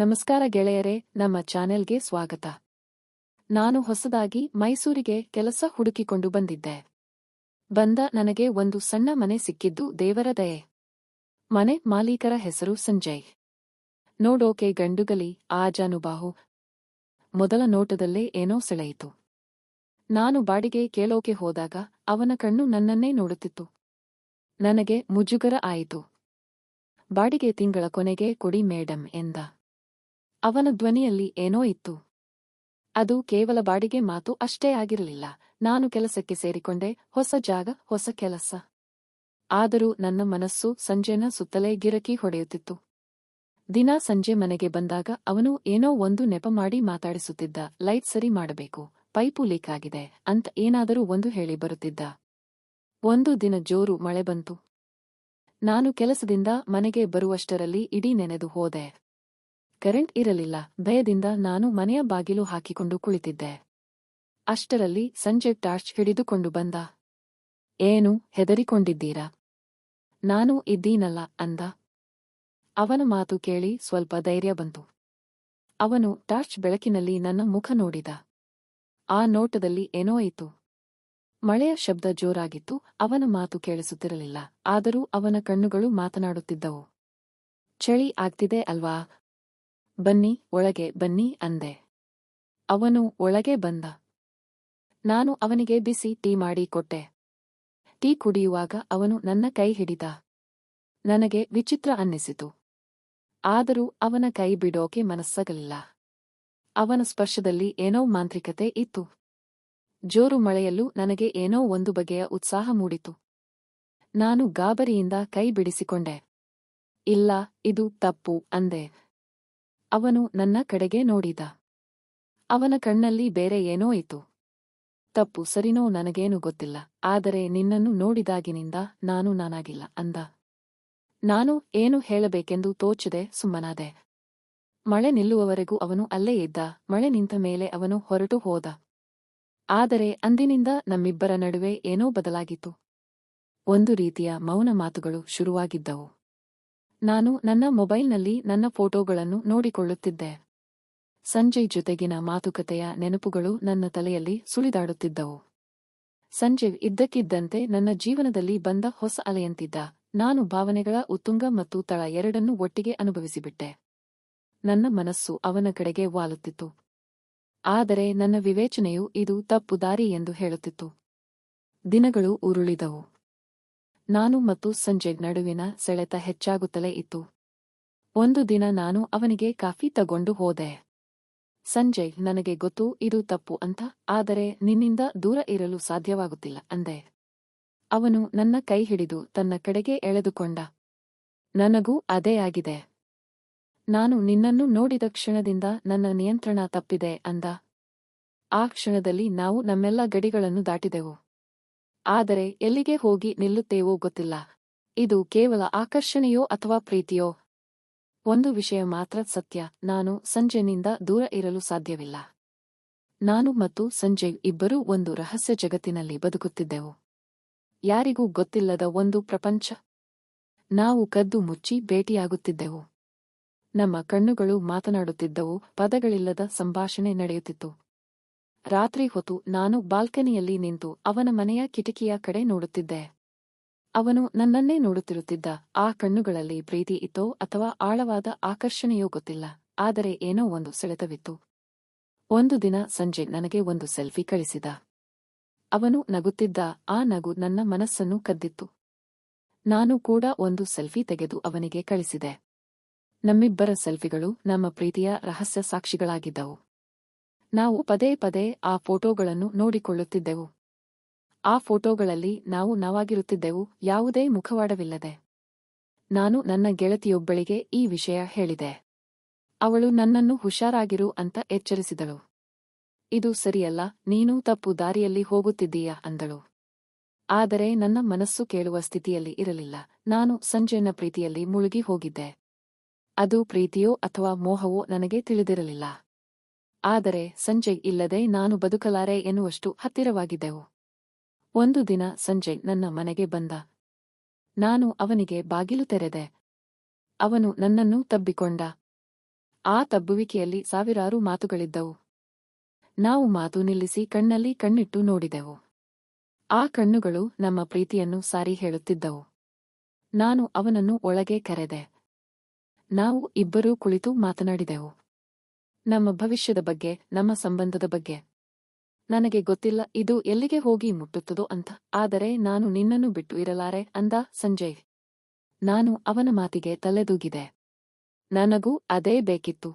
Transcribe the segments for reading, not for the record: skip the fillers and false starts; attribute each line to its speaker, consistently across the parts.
Speaker 1: ನಮಸ್ಕಾರ ಗೆಳೆಯರೇ, ನಮ್ಮ ಚಾನೆಲ್ಗೆ ಸ್ವಾಗತ. ನಾನು ಹೊಸದಾಗಿ ಮೈಸೂರಿಗೆ ಕೆಲಸ ಹುಡುಕಿಕೊಂಡು ಬಂದಿದ್ದೆ. ನನಗೆ ಒಂದು ಸಣ್ಣ ಮನೆ ಸಿಕ್ಕಿದ್ದು ದೇವರ ದಯೆ. ಮನೆ ಮಾಲೀಕರ ಹೆಸರು ಸಂಜಯ್. ನೋಡೋಕೆ ಗಂಡುಗಲಿ, ಆಜಾನುಬಾಹು. ಮೊದಲ ನೋಟದಲ್ಲೇ ಏನೋ ಸೆಳೆಯಿತು. ನಾನು ಬಾಡಿಗೆ ಕೇಳೋಕೆ ಹೋದಾಗ ಅವನ ಕಣ್ಣು ನನ್ನನ್ನೇ ನೋಡುತ್ತಿತ್ತು. ನನಗೆ ಮುಜುಗರ ಆಯಿತು. ಬಾಡಿಗೆ ತಿಂಗಳ ಕೊನೆಗೆ ಕೊಡಿ ಮೇಡಂ ಎಂದ. ಅವನ ಧ್ವನಿಯಲ್ಲಿ ಏನೋ ಇತ್ತು. ಅದು ಕೇವಲ ಬಾಡಿಗೆ ಮಾತು ಅಷ್ಟೇ ಆಗಿರಲಿಲ್ಲ. ನಾನು ಕೆಲಸಕ್ಕೆ ಸೇರಿಕೊಂಡೆ, ಹೊಸ ಜಾಗ, ಹೊಸ ಕೆಲಸ. ಆದರೂ ನನ್ನ ಮನಸ್ಸು ಸಂಜೆನ ಸುತ್ತಲೇ ಗಿರಕಿ ಹೊಡೆಯುತ್ತಿತ್ತು. ದಿನಾ ಸಂಜೆ ಮನೆಗೆ ಬಂದಾಗ ಅವನು ಏನೋ ಒಂದು ನೆಪ ಮಾಡಿ ಮಾತಾಡಿಸುತ್ತಿದ್ದ. ಲೈಟ್ ಸರಿ ಮಾಡಬೇಕು, ಪೈಪು ಲೀಕ್ ಆಗಿದೆ ಅಂತ ಏನಾದರೂ ಒಂದು ಹೇಳಿ ಬರುತ್ತಿದ್ದ. ಒಂದು ದಿನ ಜೋರು ಮಳೆ ಬಂತು. ನಾನು ಕೆಲಸದಿಂದ ಮನೆಗೆ ಬರುವಷ್ಟರಲ್ಲಿ ಇಡೀ ನೆನೆದು ಹೋದೆ. ಕರೆಂಟ್ ಇರಲಿಲ್ಲ. ಭಯದಿಂದ ನಾನು ಮನೆಯ ಬಾಗಿಲು ಹಾಕಿಕೊಂಡು ಕುಳಿತಿದ್ದೆ. ಅಷ್ಟರಲ್ಲಿ ಸಂಜೆ ಟಾರ್ಚ್ ಹಿಡಿದುಕೊಂಡು ಬಂದ. ಏನು ಹೆದರಿಕೊಂಡಿದ್ದೀರಾ? ನಾನು ಇದ್ದೀನಲ್ಲ ಅಂದ. ಅವನ ಮಾತು ಕೇಳಿ ಸ್ವಲ್ಪ ಧೈರ್ಯ ಬಂತು. ಅವನು ಟಾರ್ಚ್ ಬೆಳಕಿನಲ್ಲಿ ನನ್ನ ಮುಖ ನೋಡಿದ. ಆ ನೋಟದಲ್ಲಿ ಏನೋ ಇತ್ತು. ಮಳೆಯ ಶಬ್ದ ಜೋರಾಗಿತ್ತು. ಅವನ ಮಾತು ಕೇಳಿಸುತ್ತಿರಲಿಲ್ಲ. ಆದರೂ ಅವನ ಕಣ್ಣುಗಳು ಮಾತನಾಡುತ್ತಿದ್ದವು. ಚಳಿ ಆಗ್ತಿದೆ ಅಲ್ವಾ? ಬನ್ನಿ, ಒಳಗೆ ಬನ್ನಿ ಅಂದೆ. ಅವನು ಒಳಗೆ ಬಂದ. ನಾನು ಅವನಿಗೆ ಬಿಸಿ ಟೀ ಮಾಡಿ ಕೊಟ್ಟೆ. ಟೀ ಕುಡಿಯುವಾಗ ಅವನು ನನ್ನ ಕೈ ಹಿಡಿದ. ನನಗೆ ವಿಚಿತ್ರ ಅನ್ನಿಸಿತು. ಆದರೂ ಅವನ ಕೈ ಬಿಡೋಕೆ ಮನಸ್ಸಾಗಲಿಲ್ಲ. ಅವನ ಸ್ಪರ್ಶದಲ್ಲಿ ಏನೋ ಮಾಂತ್ರಿಕತೆ ಇತ್ತು. ಜೋರು ಮಳೆಯಲ್ಲೂ ನನಗೆ ಏನೋ ಒಂದು ಬಗೆಯ ಉತ್ಸಾಹ ಮೂಡಿತು. ನಾನು ಗಾಬರಿಯಿಂದ ಕೈ ಬಿಡಿಸಿಕೊಂಡೆ. ಇಲ್ಲ, ಇದು ತಪ್ಪು ಅಂದೆ. ಅವನು ನನ್ನ ಕಡೆಗೆ ನೋಡಿದ. ಅವನ ಕಣ್ಣಲ್ಲಿ ಬೇರೆ ಏನೋ ಇತ್ತು. ತಪ್ಪು ಸರಿನೋ ನನಗೇನು ಗೊತ್ತಿಲ್ಲ, ಆದರೆ ನಿನ್ನನ್ನು ನೋಡಿದಾಗಿನಿಂದ ನಾನು ನಾನಾಗಿಲ್ಲ ಅಂದ. ನಾನು ಏನು ಹೇಳಬೇಕೆಂದು ತೋಚದೆ ಸುಮ್ಮನಾದೆ. ಮಳೆ ನಿಲ್ಲುವವರೆಗೂ ಅವನು ಅಲ್ಲೇ ಇದ್ದ. ಮಳೆ ನಿಂತ ಮೇಲೆ ಅವನು ಹೊರಟು ಹೋದ. ಆದರೆ ಅಂದಿನಿಂದ ನಮ್ಮಿಬ್ಬರ ನಡುವೆ ಏನೋ ಬದಲಾಗಿತ್ತು. ಒಂದು ರೀತಿಯ ಮೌನ ಮಾತುಗಳು ಶುರುವಾಗಿದ್ದವು. ನಾನು ನನ್ನ ಮೊಬೈಲ್ನಲ್ಲಿ ನನ್ನ ಫೋಟೋಗಳನ್ನು ನೋಡಿಕೊಳ್ಳುತ್ತಿದ್ದೆ. ಸಂಜಯ್ ಜೊತೆಗಿನ ಮಾತುಕತೆಯ ನೆನಪುಗಳು ನನ್ನ ತಲೆಯಲ್ಲಿ ಸುಳಿದಾಡುತ್ತಿದ್ದವು. ಸಂಜಯ್ ಇದ್ದಕ್ಕಿದ್ದಂತೆ ನನ್ನ ಜೀವನದಲ್ಲಿ ಬಂದ ಹೊಸ ಅಲೆಯಂತಿದ್ದ. ನಾನು ಭಾವನೆಗಳ ಉತ್ತುಂಗ ಮತ್ತು ತಳ ಎರಡನ್ನೂ ಒಟ್ಟಿಗೆ ಅನುಭವಿಸಿಬಿಟ್ಟೆ. ನನ್ನ ಮನಸ್ಸು ಅವನ ಕಡೆಗೆ ವಾಲುತ್ತಿತ್ತು. ಆದರೆ ನನ್ನ ವಿವೇಚನೆಯು ಇದು ತಪ್ಪು ದಾರಿ ಎಂದು ಹೇಳುತ್ತಿತ್ತು. ದಿನಗಳು ಉರುಳಿದವು. ನಾನು ಮತ್ತು ಸಂಜಯ್ ನಡುವಿನ ಸೆಳೆತ ಹೆಚ್ಚಾಗುತ್ತಲೇ ಇತ್ತು. ಒಂದು ದಿನ ನಾನು ಅವನಿಗೆ ಕಾಫಿ ತಗೊಂಡು ಹೋದೆ. ಸಂಜಯ್, ನನಗೆ ಗೊತ್ತು ಇದು ತಪ್ಪು ಅಂತ, ಆದರೆ ನಿನ್ನಿಂದ ದೂರ ಇರಲು ಸಾಧ್ಯವಾಗುತ್ತಿಲ್ಲ ಅಂದೆ. ಅವನು ನನ್ನ ಕೈ ಹಿಡಿದು ತನ್ನ ಕಡೆಗೆ ಎಳೆದುಕೊಂಡ. ನನಗೂ ಅದೇ ಆಗಿದೆ. ನಾನು ನಿನ್ನನ್ನು ನೋಡಿದ ಕ್ಷಣದಿಂದ ನನ್ನ ನಿಯಂತ್ರಣ ತಪ್ಪಿದೆ ಅಂದ. ಆ ಕ್ಷಣದಲ್ಲಿ ನಾವು ನಮ್ಮೆಲ್ಲ ಗಡಿಗಳನ್ನು ದಾಟಿದೆವು. ಆದರೆ ಎಲ್ಲಿಗೆ ಹೋಗಿ ನಿಲ್ಲುತ್ತೇವೋ ಗೊತ್ತಿಲ್ಲ. ಇದು ಕೇವಲ ಆಕರ್ಷಣೆಯೋ ಅಥವಾ ಪ್ರೀತಿಯೋ? ಒಂದು ವಿಷಯ ಮಾತ್ರ ಸತ್ಯ, ನಾನು ಸಂಜಯ್ನಿಂದ ದೂರ ಇರಲು ಸಾಧ್ಯವಿಲ್ಲ. ನಾನು ಮತ್ತು ಸಂಜಯ್ ಇಬ್ಬರೂ ಒಂದು ರಹಸ್ಯ ಜಗತ್ತಿನಲ್ಲಿ ಬದುಕುತ್ತಿದ್ದೆವು. ಯಾರಿಗೂ ಗೊತ್ತಿಲ್ಲದ ಒಂದು ಪ್ರಪಂಚ. ನಾವು ಕದ್ದು ಮುಚ್ಚಿ ಭೇಟಿಯಾಗುತ್ತಿದ್ದೆವು. ನಮ್ಮ ಕಣ್ಣುಗಳು ಮಾತನಾಡುತ್ತಿದ್ದವು. ಪದಗಳಿಲ್ಲದ ಸಂಭಾಷಣೆ ನಡೆಯುತ್ತಿತ್ತು. ರಾತ್ರಿ ಹೊತ್ತು ನಾನು ಬಾಲ್ಕನಿಯಲ್ಲಿ ನಿಂತು ಅವನ ಮನೆಯ ಕಿಟಕಿಯ ಕಡೆ ನೋಡುತ್ತಿದ್ದೆ. ಅವನು ನನ್ನನ್ನೇ ನೋಡುತ್ತಿರುತ್ತಿದ್ದ. ಆ ಕಣ್ಣುಗಳಲ್ಲಿ ಪ್ರೀತಿ ಇತ್ತೋ ಅಥವಾ ಆಳವಾದ ಆಕರ್ಷಣೆಯೋ ಗೊತ್ತಿಲ್ಲ, ಆದರೆ ಏನೋ ಒಂದು ಸೆಳೆತವಿತ್ತು. ಒಂದು ದಿನ ಸಂಜಯ್ ನನಗೆ ಒಂದು ಸೆಲ್ಫಿ ಕಳಿಸಿದ. ಅವನು ನಗುತ್ತಿದ್ದ. ಆ ನಗು ನನ್ನ ಮನಸ್ಸನ್ನು ಕದ್ದಿತ್ತು. ನಾನು ಕೂಡ ಒಂದು ಸೆಲ್ಫಿ ತೆಗೆದು ಅವನಿಗೆ ಕಳಿಸಿದೆ. ನಮ್ಮಿಬ್ಬರ ಸೆಲ್ಫಿಗಳು ನಮ್ಮ ಪ್ರೀತಿಯ ರಹಸ್ಯ ಸಾಕ್ಷಿಗಳಾಗಿದ್ದವು. ನಾವು ಪದೇ ಪದೇ ಆ ಫೋಟೋಗಳನ್ನು ನೋಡಿಕೊಳ್ಳುತ್ತಿದ್ದೆವು. ಆ ಫೋಟೋಗಳಲ್ಲಿ ನಾವು ನಾವಾಗಿರುತ್ತಿದ್ದೆವು, ಯಾವುದೇ ಮುಖವಾಡವಿಲ್ಲದೆ. ನಾನು ನನ್ನ ಗೆಳತಿಯೊಬ್ಬಳಿಗೆ ಈ ವಿಷಯ ಹೇಳಿದೆ. ಅವಳು ನನ್ನನ್ನು ಹುಷಾರಾಗಿರು ಅಂತ ಎಚ್ಚರಿಸಿದಳು. ಇದು ಸರಿಯಲ್ಲ, ನೀನು ತಪ್ಪು ದಾರಿಯಲ್ಲಿ ಹೋಗುತ್ತಿದ್ದೀಯಾ ಅಂದಳು. ಆದರೆ ನನ್ನ ಮನಸ್ಸು ಕೇಳುವ ಸ್ಥಿತಿಯಲ್ಲಿ ಇರಲಿಲ್ಲ. ನಾನು ಸಂಜಯನ ಪ್ರೀತಿಯಲ್ಲಿ ಮುಳುಗಿ ಹೋಗಿದ್ದೆ. ಅದು ಪ್ರೀತಿಯೋ ಅಥವಾ ಮೋಹವೋ ನನಗೆ ತಿಳಿದಿರಲಿಲ್ಲ. ಆದರೆ ಸಂಜಯ್ ಇಲ್ಲದೆ ನಾನು ಬದುಕಲಾರೆ ಎನ್ನುವಷ್ಟು ಹತ್ತಿರವಾಗಿದ್ದೆವು. ಒಂದು ದಿನ ಸಂಜಯ್ ನನ್ನ ಮನೆಗೆ ಬಂದ. ನಾನು ಅವನಿಗೆ ಬಾಗಿಲು ತೆರೆದೆ. ಅವನು ನನ್ನನ್ನು ತಬ್ಬಿಕೊಂಡ. ಆ ತಬ್ಬುವಿಕೆಯಲ್ಲಿ ಸಾವಿರಾರು ಮಾತುಗಳಿದ್ದವು. ನಾವು ಮಾತು ನಿಲ್ಲಿಸಿ ಕಣ್ಣಲ್ಲಿ ಕಣ್ಣಿಟ್ಟು ನೋಡಿದೆವು. ಆ ಕಣ್ಣುಗಳು ನಮ್ಮ ಪ್ರೀತಿಯನ್ನು ಸಾರಿ ಹೇಳುತ್ತಿದ್ದವು. ನಾನು ಅವನನ್ನು ಒಳಗೆ ಕರೆದೆ. ನಾವು ಇಬ್ಬರೂ ಕುಳಿತು ಮಾತನಾಡಿದೆವು. ನಮ್ಮ ಭವಿಷ್ಯದ ಬಗ್ಗೆ, ನಮ್ಮ ಸಂಬಂಧದ ಬಗ್ಗೆ. ನನಗೆ ಗೊತ್ತಿಲ್ಲ ಇದು ಎಲ್ಲಿಗೆ ಹೋಗಿ ಮುಟ್ಟುತ್ತದೋ ಅಂತ, ಆದರೆ ನಾನು ನಿನ್ನನ್ನು ಬಿಟ್ಟು ಇರಲಾರೆ ಅಂದ ಸಂಜಯ್. ನಾನು ಅವನ ಮಾತಿಗೆ ತಲೆದೂಗಿದೆ. ನನಗೂ ಅದೇ ಬೇಕಿತ್ತು.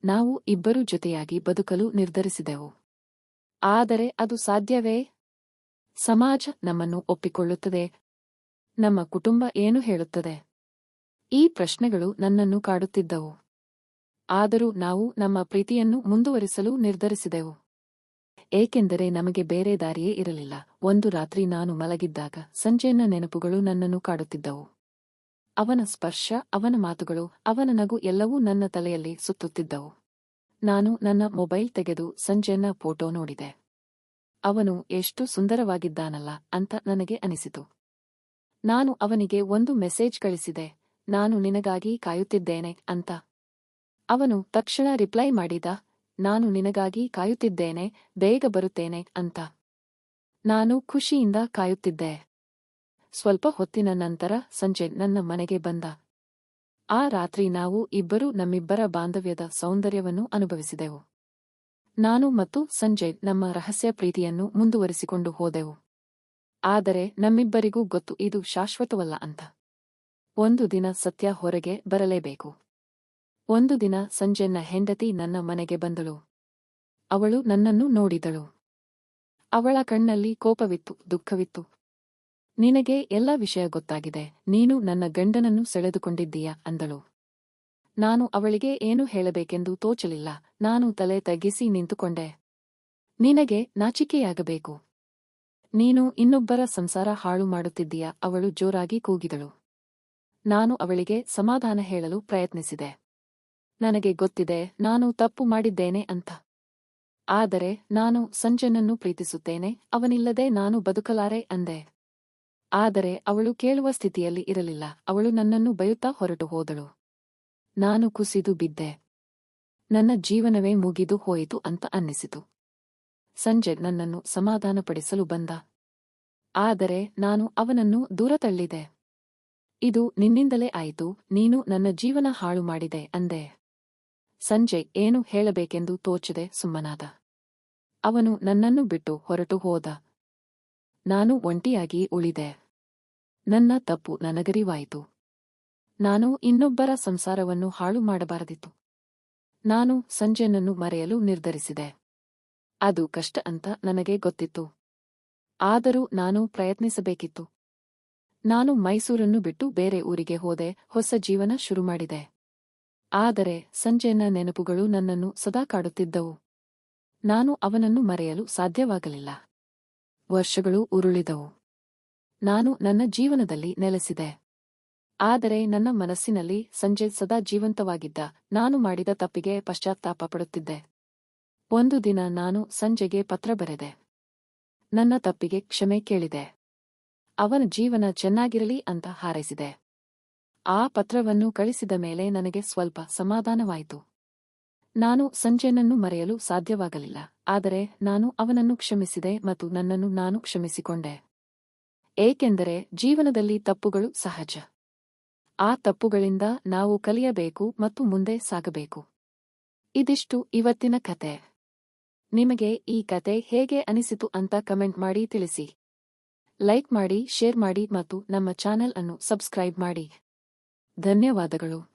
Speaker 1: ನಾವು ಇಬ್ಬರೂ ಜೊತೆಯಾಗಿ ಬದುಕಲು ನಿರ್ಧರಿಸಿದೆವು. ಆದರೆ ಅದು ಸಾಧ್ಯವೇ? ಸಮಾಜ ನಮ್ಮನ್ನು ಒಪ್ಪಿಕೊಳ್ಳುತ್ತದೆ? ನಮ್ಮ ಕುಟುಂಬ ಏನು ಹೇಳುತ್ತದೆ? ಈ ಪ್ರಶ್ನೆಗಳು ನನ್ನನ್ನು ಕಾಡುತ್ತಿದ್ದವು. ಆದರೂ ನಾವು ನಮ್ಮ ಪ್ರೀತಿಯನ್ನು ಮುಂದುವರಿಸಲು ನಿರ್ಧರಿಸಿದೆವು. ಏಕೆಂದರೆ ನಮಗೆ ಬೇರೆ ದಾರಿಯೇ ಇರಲಿಲ್ಲ. ಒಂದು ರಾತ್ರಿ ನಾನು ಮಲಗಿದ್ದಾಗ ಸಂಜಯನ ನೆನಪುಗಳು ನನ್ನನ್ನು ಕಾಡುತ್ತಿದ್ದವು. ಅವನ ಸ್ಪರ್ಶ, ಅವನ ಮಾತುಗಳು, ಅವನ ನಗು ಎಲ್ಲವೂ ನನ್ನ ತಲೆಯಲ್ಲಿ ಸುತ್ತುತ್ತಿದ್ದವು. ನಾನು ನನ್ನ ಮೊಬೈಲ್ ತೆಗೆದು ಸಂಜಯನ ಫೋಟೋ ನೋಡಿದೆ. ಅವನು ಎಷ್ಟು ಸುಂದರವಾಗಿದ್ದಾನಲ್ಲ ಅಂತ ನನಗೆ ಅನಿಸಿತು. ನಾನು ಅವನಿಗೆ ಒಂದು ಮೆಸೇಜ್ ಕಳಿಸಿದೆ, ನಾನು ನಿನಗಾಗಿ ಕಾಯುತ್ತಿದ್ದೇನೆ ಅಂತ. ಅವನು ತಕ್ಷಣ ರಿಪ್ಲೈ ಮಾಡಿದ, ನಾನು ನಿನಗಾಗಿ ಕಾಯುತ್ತಿದ್ದೇನೆ, ಬೇಗ ಬರುತ್ತೇನೆ ಅಂತ. ನಾನು ಖುಷಿಯಿಂದ ಕಾಯುತ್ತಿದ್ದೆ. ಸ್ವಲ್ಪ ಹೊತ್ತಿನ ನಂತರ ಸಂಜಯ್ ನನ್ನ ಮನೆಗೆ ಬಂದ. ಆ ರಾತ್ರಿ ನಾವು ಇಬ್ಬರೂ ನಮ್ಮಿಬ್ಬರ ಬಾಂಧವ್ಯದ ಸೌಂದರ್ಯವನ್ನು ಅನುಭವಿಸಿದೆವು. ನಾನು ಮತ್ತು ಸಂಜಯ್ ನಮ್ಮ ರಹಸ್ಯ ಪ್ರೀತಿಯನ್ನು ಮುಂದುವರಿಸಿಕೊಂಡು ಹೋದೆವು. ಆದರೆ ನಮ್ಮಿಬ್ಬರಿಗೂ ಗೊತ್ತು ಇದು ಶಾಶ್ವತವಲ್ಲ ಅಂತ. ಒಂದು ದಿನ ಸತ್ಯ ಹೊರಗೆ ಬರಲೇಬೇಕು. ಒಂದು ದಿನ ಸಂಜಯನ ಹೆಂಡತಿ ನನ್ನ ಮನೆಗೆ ಬಂದಳು. ಅವಳು ನನ್ನನ್ನು ನೋಡಿದಳು. ಅವಳ ಕಣ್ಣಲ್ಲಿ ಕೋಪವಿತ್ತು, ದುಃಖವಿತ್ತು. ನಿನಗೆ ಎಲ್ಲ ವಿಷಯ ಗೊತ್ತಾಗಿದೆ, ನೀನು ನನ್ನ ಗಂಡನನ್ನು ಸೆಳೆದುಕೊಂಡಿದ್ದೀಯ ಅಂದಳು. ನಾನು ಅವಳಿಗೆ ಏನು ಹೇಳಬೇಕೆಂದು ತೋಚಲಿಲ್ಲ. ನಾನು ತಲೆ ತಗ್ಗಿಸಿ ನಿಂತುಕೊಂಡೆ. ನಿನಗೆ ನಾಚಿಕೆಯಾಗಬೇಕು. ನೀನು ಇನ್ನೊಬ್ಬರ ಸಂಸಾರ ಹಾಳು ಮಾಡುತ್ತಿದ್ದೀಯ, ಅವಳು ಜೋರಾಗಿ ಕೂಗಿದಳು. ನಾನು ಅವಳಿಗೆ ಸಮಾಧಾನ ಹೇಳಲು ಪ್ರಯತ್ನಿಸಿದೆ. ನನಗೆ ಗೊತ್ತಿದೆ ನಾನು ತಪ್ಪು ಮಾಡಿದ್ದೇನೆ ಅಂತ. ಆದರೆ ನಾನು ಸಂಜಯನನ್ನು ಪ್ರೀತಿಸುತ್ತೇನೆ, ಅವನಿಲ್ಲದೆ ನಾನು ಬದುಕಲಾರೆ ಅಂದೆ. ಆದರೆ ಅವಳು ಕೇಳುವ ಸ್ಥಿತಿಯಲ್ಲಿ ಇರಲಿಲ್ಲ. ಅವಳು ನನ್ನನ್ನು ಬೈಯುತ್ತಾ ಹೊರಟು ಹೋದಳು. ನಾನು ಕುಸಿದು ಬಿದ್ದೆ. ನನ್ನ ಜೀವನವೇ ಮುಗಿದು ಹೋಯಿತು ಅಂತ ಅನ್ನಿಸಿತು. ಸಂಜಯ್ ನನ್ನನ್ನು ಸಮಾಧಾನಪಡಿಸಲು ಬಂದ. ಆದರೆ ನಾನು ಅವನನ್ನು ದೂರ ತಳ್ಳಿದೆ. ಇದು ನಿನ್ನಿಂದಲೇ ಆಯಿತು, ನೀನು ನನ್ನ ಜೀವನ ಹಾಳು ಮಾಡಿದೆ ಅಂದೆ. ಸಂಜಯ್ ಏನು ಹೇಳಬೇಕೆಂದು ತೋಚದೆ ಸುಮ್ಮನಾದ. ಅವನು ನನ್ನನ್ನು ಬಿಟ್ಟು ಹೊರಟು ಹೋದ. ನಾನು ಒಂಟಿಯಾಗಿ ಉಳಿದೆ. ನನ್ನ ತಪ್ಪು ನನಗರಿವಾಯಿತು. ನಾನು ಇನ್ನೊಬ್ಬರ ಸಂಸಾರವನ್ನು ಹಾಳು ಮಾಡಬಾರದಿತ್ತು. ನಾನು ಸಂಜಯನನ್ನು ಮರೆಯಲು ನಿರ್ಧರಿಸಿದೆ. ಅದು ಕಷ್ಟ ಅಂತ ನನಗೆ ಗೊತ್ತಿತ್ತು. ಆದರೂ ನಾನು ಪ್ರಯತ್ನಿಸಬೇಕಿತ್ತು. ನಾನು ಮೈಸೂರನ್ನು ಬಿಟ್ಟು ಬೇರೆ ಊರಿಗೆ ಹೋದೆ, ಹೊಸ ಜೀವನ ಶುರು ಮಾಡಿದೆ. ಆದರೆ ಸಂಜಯನ ನೆನಪುಗಳು ನನ್ನನ್ನು ಸದಾ ಕಾಡುತ್ತಿದ್ದವು. ನಾನು ಅವನನ್ನು ಮರೆಯಲು ಸಾಧ್ಯವಾಗಲಿಲ್ಲ. ವರ್ಷಗಳು ಉರುಳಿದವು. ನಾನು ನನ್ನ ಜೀವನದಲ್ಲಿ ನೆಲೆಸಿದೆ. ಆದರೆ ನನ್ನ ಮನಸ್ಸಿನಲ್ಲಿ ಸಂಜಯ್ ಸದಾ ಜೀವಂತವಾಗಿದ್ದ. ನಾನು ಮಾಡಿದ ತಪ್ಪಿಗೆ ಪಶ್ಚಾತ್ತಾಪ ಪಡುತ್ತಿದ್ದೆ. ಒಂದು ದಿನ ನಾನು ಸಂಜಯ್ಗೆ ಪತ್ರ ಬರೆದೆ. ನನ್ನ ತಪ್ಪಿಗೆ ಕ್ಷಮೆ ಕೇಳಿದೆ. ಅವನ ಜೀವನ ಚೆನ್ನಾಗಿರಲಿ ಅಂತ ಹಾರೈಸಿದೆ. ಆ ಪತ್ರವನ್ನು ಕಳಿಸಿದ ಮೇಲೆ ನನಗೆ ಸ್ವಲ್ಪ ಸಮಾಧಾನವಾಯಿತು. ನಾನು ಸಂಜಯನನ್ನು ಮರೆಯಲು ಸಾಧ್ಯವಾಗಲಿಲ್ಲ, ಆದರೆ ನಾನು ಅವನನ್ನು ಕ್ಷಮಿಸಿದೆ ಮತ್ತು ನನ್ನನ್ನು ನಾನು ಕ್ಷಮಿಸಿಕೊಂಡೆ. ಏಕೆಂದರೆ ಜೀವನದಲ್ಲಿ ತಪ್ಪುಗಳು ಸಹಜ. ಆ ತಪ್ಪುಗಳಿಂದ ನಾವು ಕಲಿಯಬೇಕು ಮತ್ತು ಮುಂದೆ ಸಾಗಬೇಕು. ಇದಿಷ್ಟು ಇವತ್ತಿನ ಕತೆ. ನಿಮಗೆ ಈ ಕತೆ ಹೇಗೆ ಅನಿಸಿತು ಅಂತ ಕಮೆಂಟ್ ಮಾಡಿ ತಿಳಿಸಿ. ಲೈಕ್ ಮಾಡಿ, ಶೇರ್ ಮಾಡಿ ಮತ್ತು ನಮ್ಮ ಚಾನೆಲ್ ಅನ್ನು ಸಬ್ಸ್ಕ್ರೈಬ್ ಮಾಡಿ. ಧನ್ಯವಾದಗಳು.